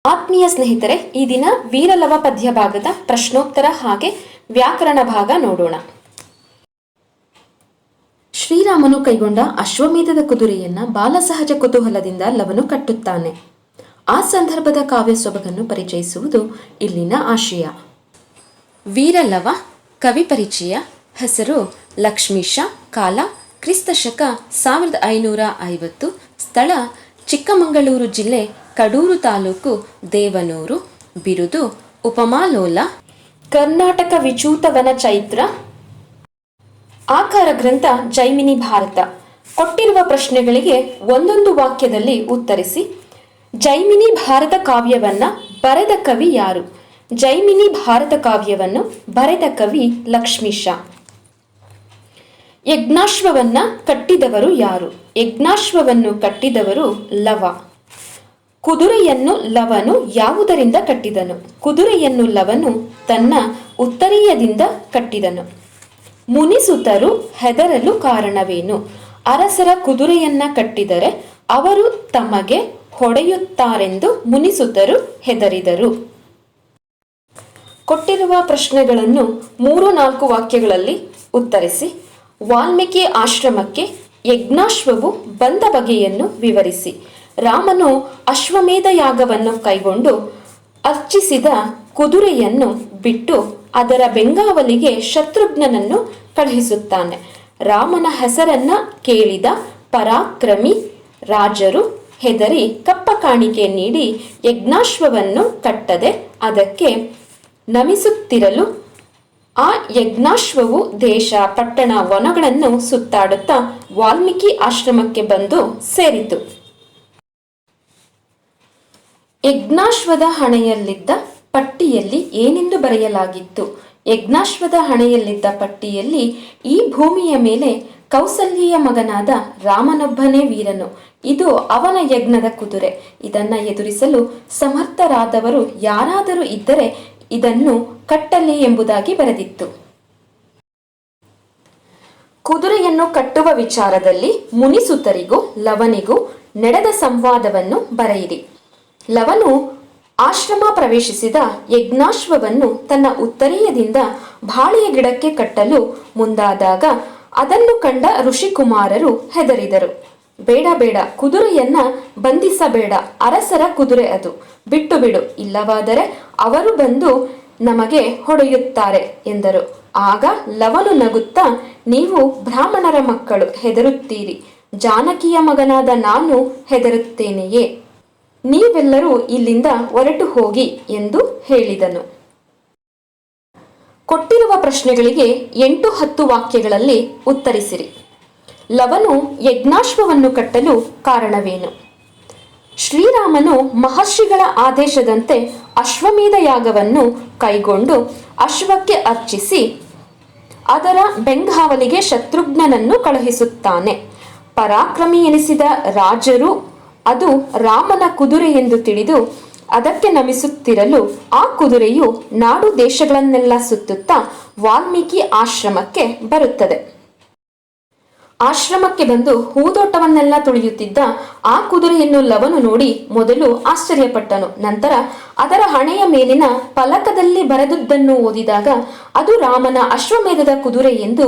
ಆತ್ಮೀಯ ಸ್ನೇಹಿತರೆ, ಈ ದಿನ ವೀರಲವ ಪದ್ಯ ಭಾಗದ ಪ್ರಶ್ನೋತ್ತರ ಹಾಗೆ ವ್ಯಾಕರಣ ಭಾಗ ನೋಡೋಣ. ಶ್ರೀರಾಮನು ಕೈಗೊಂಡ ಅಶ್ವಮೇಧದ ಕುದುರೆಯನ್ನ ಬಾಲಸಹಜ ಕುತೂಹಲದಿಂದ ಲವನು ಕಟ್ಟುತ್ತಾನೆ. ಆ ಸಂದರ್ಭದ ಕಾವ್ಯ ಸೊಬಗನ್ನು ಪರಿಚಯಿಸುವುದು ಇಲ್ಲಿನ ಆಶಯ. ವೀರಲವ ಕವಿ ಪರಿಚಯ. ಹೆಸರು ಲಕ್ಷ್ಮೀಶ. ಕಾಲ ಕ್ರಿಸ್ತಶಕ 1550. ಸ್ಥಳ ಚಿಕ್ಕಮಗಳೂರು ಜಿಲ್ಲೆ ಕಡೂರು ತಾಲೂಕು ದೇವನೂರು. ಬಿರುದು ಉಪಮಾಲೋಲ. ಕರ್ನಾಟಕ ವಿಚೂತವನ ಚೈತ್ರ. ಆಕಾರ ಗ್ರಂಥ ಜೈಮಿನಿ ಭಾರತ. ಕೊಟ್ಟಿರುವ ಪ್ರಶ್ನೆಗಳಿಗೆ ಒಂದೊಂದು ವಾಕ್ಯದಲ್ಲಿ ಉತ್ತರಿಸಿ. ಜೈಮಿನಿ ಭಾರತ ಕಾವ್ಯವನ್ನ ಬರೆದ ಕವಿ ಯಾರು? ಜೈಮಿನಿ ಭಾರತ ಕಾವ್ಯವನ್ನು ಬರೆದ ಕವಿ ಲಕ್ಷ್ಮೀಶ. ಯಜ್ಞಾಶ್ವವನ್ನ ಕಟ್ಟಿದವರು ಯಾರು? ಯಜ್ಞಾಶ್ವವನ್ನು ಕಟ್ಟಿದವರು ಲವ. ಕುದುರೆಯನ್ನು ಲವನು ಯಾವುದರಿಂದ ಕಟ್ಟಿದನು? ಕುದುರೆಯನ್ನು ಲವನು ತನ್ನ ಉತ್ತರೀಯದಿಂದ ಕಟ್ಟಿದನು. ಮುನಿಸುತರು ಹೆದರಲು ಕಾರಣವೇನು? ಅರಸರ ಕುದುರೆಯನ್ನ ಕಟ್ಟಿದರೆ ಅವರು ತಮಗೆ ಹೊಡೆಯುತ್ತಾರೆಂದು ಮುನಿಸುತರು ಹೆದರಿದರು. ಕೊಟ್ಟಿರುವ ಪ್ರಶ್ನೆಗಳನ್ನು 3-4 ವಾಕ್ಯಗಳಲ್ಲಿ ಉತ್ತರಿಸಿ. ವಾಲ್ಮೀಕಿ ಆಶ್ರಮಕ್ಕೆ ಯಜ್ಞಾಶ್ವವು ಬಂದ ಬಗೆಯನ್ನು ವಿವರಿಸಿ. ರಾಮನು ಅಶ್ವಮೇಧ ಯಾಗವನ್ನು ಕೈಗೊಂಡು ಅರ್ಚಿಸಿದ ಕುದುರೆಯನ್ನು ಬಿಟ್ಟು ಅದರ ಬೆಂಗಾವಲಿಗೆ ಶತ್ರುಘ್ನನನ್ನು ಕಳುಹಿಸುತ್ತಾನೆ. ರಾಮನ ಹೆಸರನ್ನ ಕೇಳಿದ ಪರಾಕ್ರಮಿ ರಾಜರು ಹೆದರಿ ಕಪ್ಪ ಕಾಣಿಕೆ ನೀಡಿ ಯಜ್ಞಾಶ್ವವನ್ನು ಕಟ್ಟದೆ ಅದಕ್ಕೆ ನಮಿಸುತ್ತಿರಲು ಆ ಯಜ್ಞಾಶ್ವವು ದೇಶ ಪಟ್ಟಣ ವನಗಳನ್ನು ಸುತ್ತಾಡುತ್ತಾ ವಾಲ್ಮೀಕಿ ಆಶ್ರಮಕ್ಕೆ ಬಂದು ಸೇರಿತು. ಯಜ್ಞಾಶ್ವದ ಹಣೆಯಲ್ಲಿದ್ದ ಪಟ್ಟಿಯಲ್ಲಿ ಏನೆಂದು ಬರೆಯಲಾಗಿತ್ತು? ಯಜ್ಞಾಶ್ವದ ಹಣೆಯಲ್ಲಿದ್ದ ಪಟ್ಟಿಯಲ್ಲಿ ಈ ಭೂಮಿಯ ಮೇಲೆ ಕೌಸಲ್ಯೆಯ ಮಗನಾದ ರಾಮನೊಬ್ಬನೇ ವೀರನು. ಇದು ಅವನ ಯಜ್ಞದ ಕುದುರೆ. ಇದನ್ನು ಎದುರಿಸಲು ಸಮರ್ಥರಾದವರು ಯಾರಾದರೂ ಇದ್ದರೆ ಇದನ್ನು ಕಟ್ಟಲಿ ಎಂಬುದಾಗಿ ಬರೆದಿತ್ತು. ಕುದುರೆಯನ್ನು ಕಟ್ಟುವ ವಿಚಾರದಲ್ಲಿ ಮುನಿಸುತರಿಗೂ ಲವನಿಗೂ ನಡೆದ ಸಂವಾದವನ್ನು ಬರೆಯಿರಿ. ಲವನು ಆಶ್ರಮ ಪ್ರವೇಶಿಸಿದ ಯಜ್ಞಾಶ್ವವನ್ನು ತನ್ನ ಉತ್ತರೀಯದಿಂದ ಬಾಳೆಯ ಗಿಡಕ್ಕೆ ಕಟ್ಟಲು ಮುಂದಾದಾಗ ಅದನ್ನು ಕಂಡ ಋಷಿಕುಮಾರರು ಹೆದರಿದರು. ಬೇಡ ಬೇಡ, ಕುದುರೆಯನ್ನ ಬಂಧಿಸಬೇಡ, ಅರಸರ ಕುದುರೆ ಅದು, ಬಿಟ್ಟು ಬಿಡು, ಇಲ್ಲವಾದರೆ ಅವರು ಬಂದು ನಮಗೆ ಹೊಡೆಯುತ್ತಾರೆ ಎಂದರು. ಆಗ ಲವನು ನಗುತ್ತಾ, ನೀವು ಬ್ರಾಹ್ಮಣರ ಮಕ್ಕಳು ಹೆದರುತ್ತೀರಿ, ಜಾನಕಿಯ ಮಗನಾದ ನಾನು ಹೆದರುತ್ತೇನೆಯೇ? ನೀವೆಲ್ಲರೂ ಇಲ್ಲಿಂದ ಹೊರಟು ಹೋಗಿ ಎಂದು ಹೇಳಿದನು. ಕೊಟ್ಟಿರುವ ಪ್ರಶ್ನೆಗಳಿಗೆ 8-10 ವಾಕ್ಯಗಳಲ್ಲಿ ಉತ್ತರಿಸಿರಿ. ಲವನು ಯಜ್ಞಾಶ್ವವನ್ನು ಕಟ್ಟಲು ಕಾರಣವೇನು? ಶ್ರೀರಾಮನು ಮಹರ್ಷಿಗಳ ಆದೇಶದಂತೆ ಅಶ್ವಮೇಧ ಯಾಗವನ್ನು ಕೈಗೊಂಡು ಅಶ್ವಕ್ಕೆ ಅರ್ಚಿಸಿ ಅದರ ಬೆಂಗಾವಲಿಗೆ ಶತ್ರುಘ್ನನನ್ನು ಕಳುಹಿಸುತ್ತಾನೆ. ಪರಾಕ್ರಮಿ ಎನಿಸಿದ ರಾಜರು ಅದು ರಾಮನ ಕುದುರೆ ಎಂದು ತಿಳಿದು ಅದಕ್ಕೆ ನಮಿಸುತ್ತಿರಲು ಆ ಕುದುರೆಯು ನಾಡು ದೇಶಗಳನ್ನೆಲ್ಲ ಸುತ್ತುತ್ತಾ ವಾಲ್ಮೀಕಿ ಆಶ್ರಮಕ್ಕೆ ಬರುತ್ತದೆ. ಆಶ್ರಮಕ್ಕೆ ಬಂದು ಹೂದೋಟವನ್ನೆಲ್ಲ ತುಳಿಯುತ್ತಿದ್ದ ಆ ಕುದುರೆಯನ್ನು ಲವನು ನೋಡಿ ಮೊದಲು ಆಶ್ಚರ್ಯಪಟ್ಟನು. ನಂತರ ಅದರ ಹಣೆಯ ಮೇಲಿನ ಫಲಕದಲ್ಲಿ ಬರೆದುದನ್ನು ಓದಿದಾಗ ಅದು ರಾಮನ ಅಶ್ವಮೇಧದ ಕುದುರೆ ಎಂದು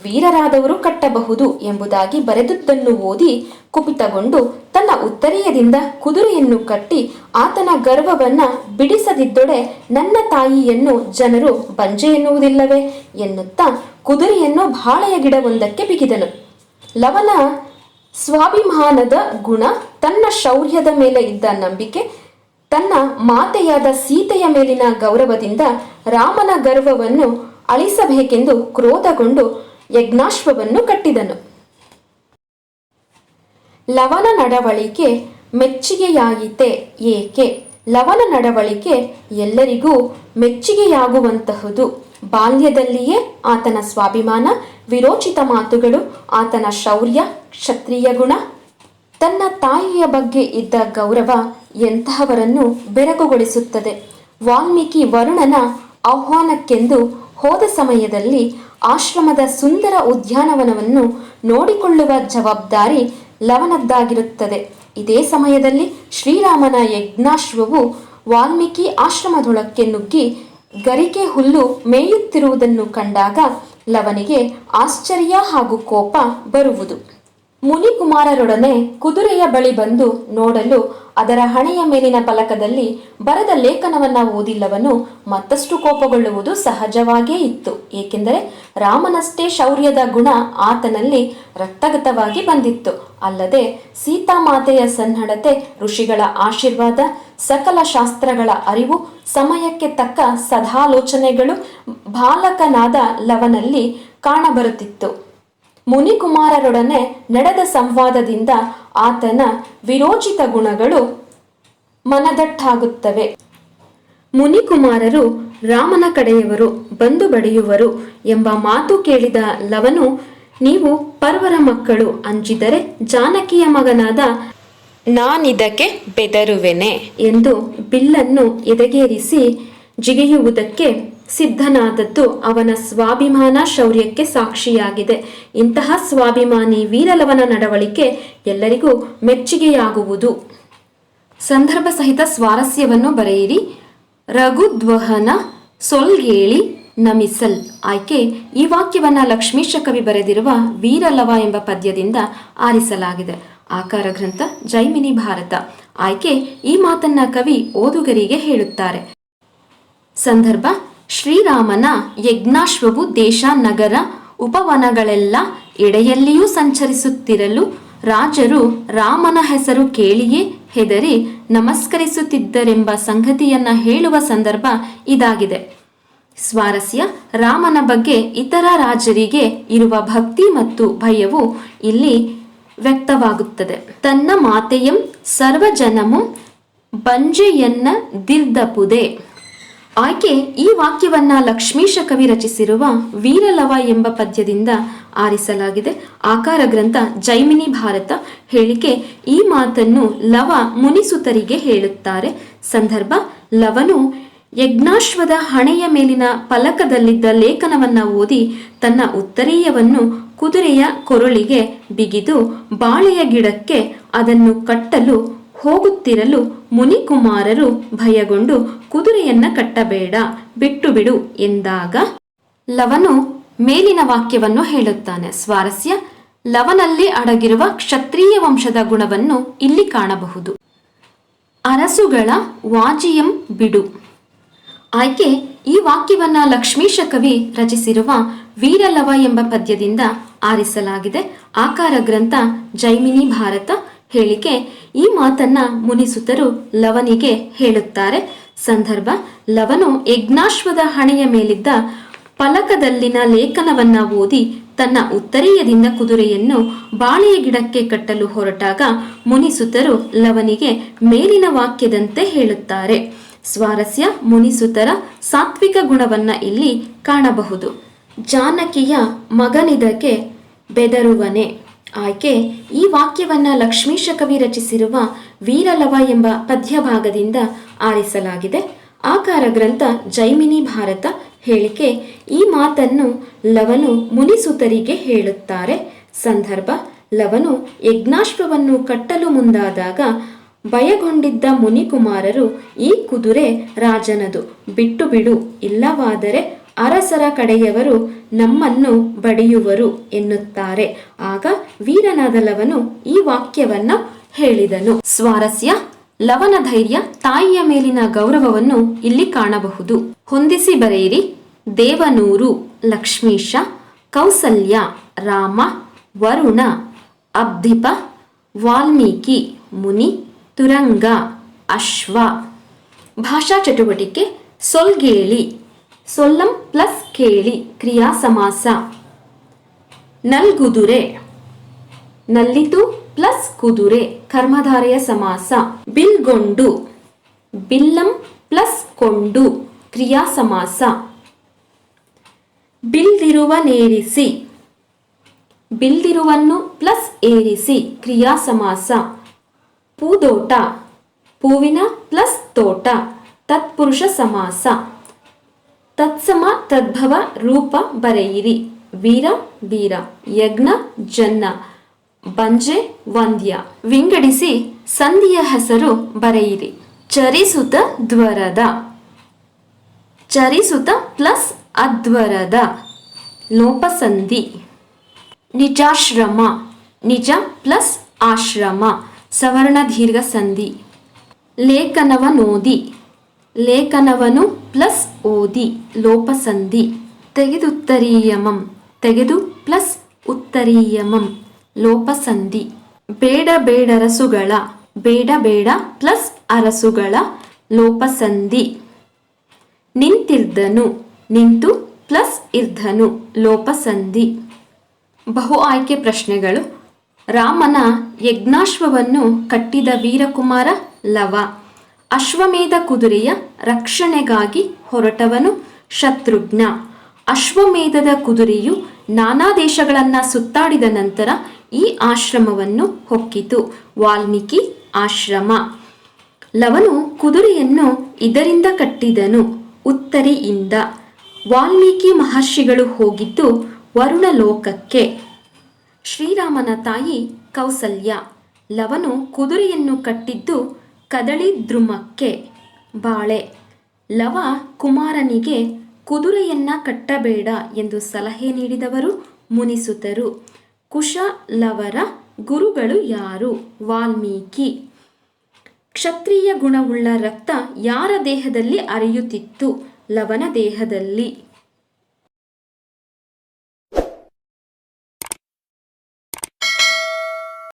ವೀರರಾದವರು ಕಟ್ಟಬಹುದು ಎಂಬುದಾಗಿ ಬರೆದುದನ್ನು ಓದಿ ಕುಪಿತಗೊಂಡು ತನ್ನ ಉತ್ತರೀಯದಿಂದ ಕುದುರೆಯನ್ನು ಕಟ್ಟಿ ಆತನ ಗರ್ವವನ್ನ ಬಿಡಿಸದಿದ್ದೊಡೆ ನನ್ನ ತಾಯಿಯನ್ನು ಜನರು ಬಂಜೆ ಎನ್ನುವುದಿಲ್ಲವೇ ಎನ್ನುತ್ತಾ ಕುದುರೆಯನ್ನು ಬಾಳೆಯ ಗಿಡವೊಂದಕ್ಕೆ ಬಿಗಿದನು. ಲವನ ಸ್ವಾಭಿಮಾನದ ಗುಣ, ತನ್ನ ಶೌರ್ಯದ ಮೇಲೆ ಇದ್ದ ನಂಬಿಕೆ, ತನ್ನ ಮಾತೆಯಾದ ಸೀತೆಯ ಮೇಲಿನ ಗೌರವದಿಂದ ರಾಮನ ಗರ್ವವನ್ನು ಅಳಿಸಬೇಕೆಂದು ಕ್ರೋಧಗೊಂಡು ಯಜ್ಞಾಶ್ವವನ್ನು ಕಟ್ಟಿದನು. ಲವನ ನಡವಳಿಕೆ ಮೆಚ್ಚುಗೆಯಾಯಿತೆ ಏಕೆ? ಲವನ ನಡವಳಿಕೆ ಎಲ್ಲರಿಗೂ ಮೆಚ್ಚುಗೆಯಾಗುವಂತಹುದು. ಬಾಲ್ಯದಲ್ಲಿಯೇ ಆತನ ಸ್ವಾಭಿಮಾನ, ವಿರೋಚಿತ ಮಾತುಗಳು, ಆತನ ಶೌರ್ಯ, ಕ್ಷತ್ರಿಯ ಗುಣ, ತನ್ನ ತಾಯಿಯ ಬಗ್ಗೆ ಇದ್ದ ಗೌರವ ಎಂತಹವರನ್ನು ಬೆರಗುಗೊಳಿಸುತ್ತದೆ. ವಾಲ್ಮೀಕಿ ವರುಣನ ಆಹ್ವಾನಕ್ಕೆಂದು ಹೋದ ಸಮಯದಲ್ಲಿ ಆಶ್ರಮದ ಸುಂದರ ಉದ್ಯಾನವನವನ್ನು ನೋಡಿಕೊಳ್ಳುವ ಜವಾಬ್ದಾರಿ ಲವನದ್ದಾಗಿರುತ್ತದೆ. ಇದೇ ಸಮಯದಲ್ಲಿ ಶ್ರೀರಾಮನ ಯಜ್ಞಾಶ್ವವು ವಾಲ್ಮೀಕಿ ಆಶ್ರಮದೊಳಕ್ಕೆ ನುಗ್ಗಿ ಗರಿಕೆ ಹುಲ್ಲು ಮೇಯುತ್ತಿರುವುದನ್ನು ಕಂಡಾಗ ಲವನಿಗೆ ಆಶ್ಚರ್ಯ ಹಾಗೂ ಕೋಪ ಬರುವುದು. ಮುನಿಕುಮಾರರೊಡನೆ ಕುದುರೆಯ ಬಳಿ ಬಂದು ನೋಡಲು ಅದರ ಹಣೆಯ ಮೇಲಿನ ಫಲಕದಲ್ಲಿ ಬರೆದ ಲೇಖನವನ್ನ ಓದಿಲ್ಲವನು ಮತ್ತಷ್ಟು ಕೋಪಗೊಳ್ಳುವುದು ಸಹಜವಾಗೇ ಇತ್ತು. ಏಕೆಂದರೆ ರಾಮನಷ್ಟೇ ಶೌರ್ಯದ ಗುಣ ಆತನಲ್ಲಿ ರಕ್ತಗತವಾಗಿ ಬಂದಿತ್ತು. ಅಲ್ಲದೆ ಸೀತಾಮಾತೆಯ ಸನ್ನಡತೆ, ಋಷಿಗಳ ಆಶೀರ್ವಾದ, ಸಕಲ ಶಾಸ್ತ್ರಗಳ ಅರಿವು, ಸಮಯಕ್ಕೆ ತಕ್ಕ ಸದಾಲೋಚನೆಗಳು ಬಾಲಕನಾದ ಲವನಲ್ಲಿ ಕಾಣಬರುತ್ತಿತ್ತು. ಮುನಿಕುಮಾರರೊಡನೆ ನಡೆದ ಸಂವಾದದಿಂದ ಆತನ ವಿರೋಚಿತ ಗುಣಗಳು ಮನದಟ್ಟಾಗುತ್ತವೆ. ಮುನಿಕುಮಾರರು ರಾಮನ ಕಡೆಯವರು, ಬಂದು ಬಡಿಯುವರು ಎಂಬ ಮಾತು ಕೇಳಿದ ಲವನು, ನೀವು ಪರ್ವರ ಮಕ್ಕಳು, ಅಂಜಿದರೆ ಜಾನಕಿಯ ಮಗನಾದ ನಾನಿದಕ್ಕೆ ಬೆದರುವೆನೆ ಎಂದು ಬಿಲ್ಲನ್ನು ಎದೆಗೇರಿಸಿ ಜಿಗಿಯುವುದಕ್ಕೆ ಸಿದ್ಧನಾದದ್ದು ಅವನ ಸ್ವಾಭಿಮಾನ ಶೌರ್ಯಕ್ಕೆ ಸಾಕ್ಷಿಯಾಗಿದೆ. ಇಂತಹ ಸ್ವಾಭಿಮಾನಿ ವೀರಲವನ ನಡವಳಿಕೆ ಎಲ್ಲರಿಗೂ ಮೆಚ್ಚುಗೆಯಾಗುವುದು. ಸಂದರ್ಭ ಸಹಿತ ಸ್ವಾರಸ್ಯವನ್ನು ಬರೆಯಿರಿ. ರಘುದ್ವಹನ ಸೊಲ್ಗೇಳಿ ನಮಿಸಲ್. ಆಯ್ಕೆ ಈ ವಾಕ್ಯವನ್ನ ಲಕ್ಷ್ಮೀಶ ಕವಿ ಬರೆದಿರುವ ವೀರಲವ ಎಂಬ ಪದ್ಯದಿಂದ ಆರಿಸಲಾಗಿದೆ. ಆಕಾರ ಗ್ರಂಥ ಜೈಮಿನಿ ಭಾರತ. ಆಯ್ಕೆ ಈ ಮಾತನ್ನ ಕವಿ ಓದುಗರಿಗೆ ಹೇಳುತ್ತಾರೆ. ಸಂದರ್ಭ ಶ್ರೀರಾಮನ ಯಜ್ಞಾಶ್ವವು ದೇಶ ನಗರ ಉಪವನಗಳೆಲ್ಲ ಎಡೆಯಲ್ಲಿಯೂ ಸಂಚರಿಸುತ್ತಿರಲು ರಾಜರು ರಾಮನ ಹೆಸರು ಕೇಳಿಯೇ ಹೆದರಿ ನಮಸ್ಕರಿಸುತ್ತಿದ್ದರೆಂಬ ಸಂಗತಿಯನ್ನ ಹೇಳುವ ಸಂದರ್ಭ ಇದಾಗಿದೆ. ಸ್ವಾರಸ್ಯ, ರಾಮನ ಬಗ್ಗೆ ಇತರ ರಾಜರಿಗೆ ಇರುವ ಭಕ್ತಿ ಮತ್ತು ಭಯವು ಇಲ್ಲಿ ವ್ಯಕ್ತವಾಗುತ್ತದೆ. ತನ್ನ ಮಾತೆಯಂ ಸರ್ವಜನಮು ಬಂಜೆಯನ್ನ ದಿರ್ದಪುದೆ. ಆಯ್ಕೆ ಈ ವಾಕ್ಯವನ್ನ ಲಕ್ಷ್ಮೀಶ ಕವಿ ರಚಿಸಿರುವ ವೀರಲವ ಎಂಬ ಪದ್ಯದಿಂದ ಆರಿಸಲಾಗಿದೆ. ಆಕಾರ ಗ್ರಂಥ ಜೈಮಿನಿ ಭಾರತ. ಹೇಳಿಕೆ ಈ ಮಾತನ್ನು ಲವ ಮುನಿಸುತರಿಗೆ ಹೇಳುತ್ತಾರೆ. ಸಂದರ್ಭ, ಲವನು ಯಜ್ಞಾಶ್ವದ ಹಣೆಯ ಮೇಲಿನ ಫಲಕದಲ್ಲಿದ್ದ ಲೇಖನವನ್ನ ಓದಿ ತನ್ನ ಉತ್ತರೀಯವನ್ನು ಕುದುರೆಯ ಕೊರಳಿಗೆ ಬಿಗಿದು ಬಾಳೆಯ ಗಿಡಕ್ಕೆ ಅದನ್ನು ಕಟ್ಟಲು ಹೋಗುತ್ತಿರಲು ಮುನಿಕುಮಾರರು ಭಯಗೊಂಡು ಕುದುರೆಯನ್ನ ಕಟ್ಟಬೇಡ, ಬಿಟ್ಟು ಬಿಡು ಎಂದಾಗ ಲವನು ಮೇಲಿನ ವಾಕ್ಯವನ್ನು ಹೇಳುತ್ತಾನೆ. ಸ್ವಾರಸ್ಯ, ಲವನಲ್ಲಿ ಅಡಗಿರುವ ಕ್ಷತ್ರಿಯ ವಂಶದ ಗುಣವನ್ನು ಇಲ್ಲಿ ಕಾಣಬಹುದು. ಅರಸುಗಳ ವಾಜಿಯಂ ಬಿಡು. ಆಯ್ಕೆ ಈ ವಾಕ್ಯವನ್ನ ಲಕ್ಷ್ಮೀಶ ಕವಿ ರಚಿಸಿರುವ ವೀರಲವ ಎಂಬ ಪದ್ಯದಿಂದ ಆರಿಸಲಾಗಿದೆ. ಆಕಾರ ಗ್ರಂಥ ಜೈಮಿನಿ ಭಾರತ. ಹೇಳಿಕೆ ಈ ಮಾತನ್ನ ಮುನಿಸುತರು ಲವನಿಗೆ ಹೇಳುತ್ತಾರೆ. ಸಂದರ್ಭ, ಲವನು ಯಜ್ಞಾಶ್ವದ ಹಣೆಯ ಮೇಲಿದ್ದ ಫಲಕದಲ್ಲಿನ ಲೇಖನವನ್ನ ಓದಿ ತನ್ನ ಉತ್ತರೀಯದಿಂದ ಕುದುರೆಯನ್ನು ಬಾಳೆಯ ಗಿಡಕ್ಕೆ ಕಟ್ಟಲು ಹೊರಟಾಗ ಮುನಿಸುತರು ಲವನಿಗೆ ಮೇಲಿನ ವಾಕ್ಯದಂತೆ ಹೇಳುತ್ತಾರೆ. ಸ್ವಾರಸ್ಯ, ಮುನಿಸುತರ ಸಾತ್ವಿಕ ಗುಣವನ್ನ ಇಲ್ಲಿ ಕಾಣಬಹುದು. ಜಾನಕಿಯ ಮಗನಿದಕ್ಕೆ ಬೆದರುವನೆ. ಆಯ್ಕೆ ಈ ವಾಕ್ಯವನ್ನ ಲಕ್ಷ್ಮೀಶ ಕವಿ ರಚಿಸಿರುವ ವೀರಲವ ಎಂಬ ಪದ್ಯಭಾಗದಿಂದ ಆರಿಸಲಾಗಿದೆ. ಆಕಾರ ಗ್ರಂಥ ಜೈಮಿನಿ ಭಾರತ. ಹೇಳಿಕೆ ಈ ಮಾತನ್ನು ಲವನು ಮುನಿಸುತರಿಗೆ ಹೇಳುತ್ತಾರೆ. ಸಂದರ್ಭ, ಲವನು ಯಜ್ಞಾಶ್ವವನ್ನು ಕಟ್ಟಲು ಮುಂದಾದಾಗ ಭಯಗೊಂಡಿದ್ದ ಮುನಿಕುಮಾರರು ಈ ಕುದುರೆ ರಾಜನದು, ಬಿಟ್ಟು ಬಿಡು, ಇಲ್ಲವಾದರೆ ಅರಸರ ಕಡೆಯವರು ನಮ್ಮನ್ನು ಬಡಿಯುವರು ಎನ್ನುತ್ತಾರೆ. ಆಗ ವೀರನಾದ ಲವನು ಈ ವಾಕ್ಯವನ್ನ ಹೇಳಿದನು. ಸ್ವಾರಸ್ಯ, ಲವನ ಧೈರ್ಯ, ತಾಯಿಯ ಮೇಲಿನ ಗೌರವವನ್ನು ಇಲ್ಲಿ ಕಾಣಬಹುದು. ಹೊಂದಿಸಿ ಬರೆಯಿರಿ. ದೇವನೂರು ಲಕ್ಷ್ಮೀಶ, ಕೌಸಲ್ಯ ರಾಮ, ವರುಣ ಅಬ್ಧಿಪ, ವಾಲ್ಮೀಕಿ ಮುನಿ, ತುರಂಗ ಅಶ್ವ. ಭಾಷಾ ಚಟುವಟಿಕೆ. ಸೊಲ್ಗೇಳಿ, ಸೊಲ್ಲಂ ಪ್ಲಸ್ ಕೇಳಿ ಕ್ರಿಯಾ ಸಮಾಸ. ನಲ್ಗುದುರೆ, ನಲ್ಲಿತು ಪ್ಲಸ್ ಕುದುರೆ ಕರ್ಮಧಾರೆಯ ಸಮಾಸ. ಬಿಲ್ಗೊಂಡು, ಬಿಲ್ಲಂ ಪ್ಲಸ್ ಕೊಂಡು ಕ್ರಿಯಾ ಸಮಾಸ. ಬಿಲ್ದಿರುವನೇರಿಸಿ, ಬಿಲ್ದಿರುವನ್ನು ಪ್ಲಸ್ ಏರಿಸಿ ಕ್ರಿಯಾ ಸಮಾಸ. ಪೂದೋಟ, ಪೂವಿನ ಪ್ಲಸ್ ತೋಟ ತತ್ಪುರುಷ ಸಮಾಸ. ತತ್ಸಮ ತದ್ಭವ ರೂಪ ಬರೆಯಿರಿ. ವೀರ ವೀರ, ಯಜ್ಞ ಜನ್ನ, ಬಂಜೆ ವಂದ್ಯ. ವಿಂಗಡಿಸಿ ಸಂಧಿಯ ಹೆಸರು ಬರೆಯಿರಿ. ಚರಿಸುತ ದ್ವರದ. ಚರಿಸುತ ಪ್ಲಸ್ ಅಧ್ವರದ ಲೋಪಸಂಧಿ. ನಿಜಾಶ್ರಮ. ನಿಜ ಪ್ಲಸ್ ಆಶ್ರಮ ಸವರ್ಣ ದೀರ್ಘ ಸಂಧಿ. ಲೇಖನವನೋದಿ. ಲೇಖನವನು ಪ್ಲಸ್ ಓದಿ ಲೋಪಸಂಧಿ. ತೆಗೆದುತ್ತರೀಯಮಂ. ತೆಗೆದು ಪ್ಲಸ್ ಉತ್ತರೀಯಮಂ ಲೋಪಸಂಧಿ. ಬೇಡ ಬೇಡರಸುಗಳ. ಬೇಡ ಬೇಡ ಪ್ಲಸ್ ಅರಸುಗಳ ಲೋಪಸಂಧಿ. ನಿಂತಿರ್ದನು. ನಿಂತು ಪ್ಲಸ್ ಇರ್ಧನು ಲೋಪಸಂಧಿ. ಬಹು ಆಯ್ಕೆ ಪ್ರಶ್ನೆಗಳು. ರಾಮನ ಯಜ್ಞಾಶ್ವವನ್ನು ಕಟ್ಟಿದ ವೀರಕುಮಾರ ಲವ. ಅಶ್ವಮೇಧ ಕುದುರೆಯ ರಕ್ಷಣೆಗಾಗಿ ಹೊರಟವನು ಶತ್ರುಘ್ನ. ಅಶ್ವಮೇಧದ ಕುದುರೆಯು ನಾನಾ ದೇಶಗಳನ್ನು ಸುತ್ತಾಡಿದ ನಂತರ ಈ ಆಶ್ರಮವನ್ನು ಹೊಕ್ಕಿತು. ವಾಲ್ಮೀಕಿ ಆಶ್ರಮ. ಲವನು ಕುದುರೆಯನ್ನು ಇದರಿಂದ ಕಟ್ಟಿದನು, ಉತ್ತರಿಯಿಂದ. ವಾಲ್ಮೀಕಿ ಮಹರ್ಷಿಗಳು ಹೋಗಿದ್ದು ವರುಣ ಲೋಕಕ್ಕೆ. ಶ್ರೀರಾಮನ ತಾಯಿ ಕೌಸಲ್ಯ. ಲವನು ಕುದುರೆಯನ್ನು ಕಟ್ಟಿದ್ದು ಕದಳಿ ದ್ರುಮಕ್ಕೆ, ಬಾಳೆ. ಲವ ಕುಮಾರನಿಗೆ ಕುದುರೆಯನ್ನ ಕಟ್ಟಬೇಡ ಎಂದು ಸಲಹೆ ನೀಡಿದವರು ಮುನಿಸುತರು. ಕುಶಲವರ ಗುರುಗಳು ಯಾರು? ವಾಲ್ಮೀಕಿ. ಕ್ಷತ್ರಿಯ ಗುಣವುಳ್ಳ ರಕ್ತ ಯಾರ ದೇಹದಲ್ಲಿ ಹರಿಯುತ್ತಿತ್ತು? ಲವನ ದೇಹದಲ್ಲಿ.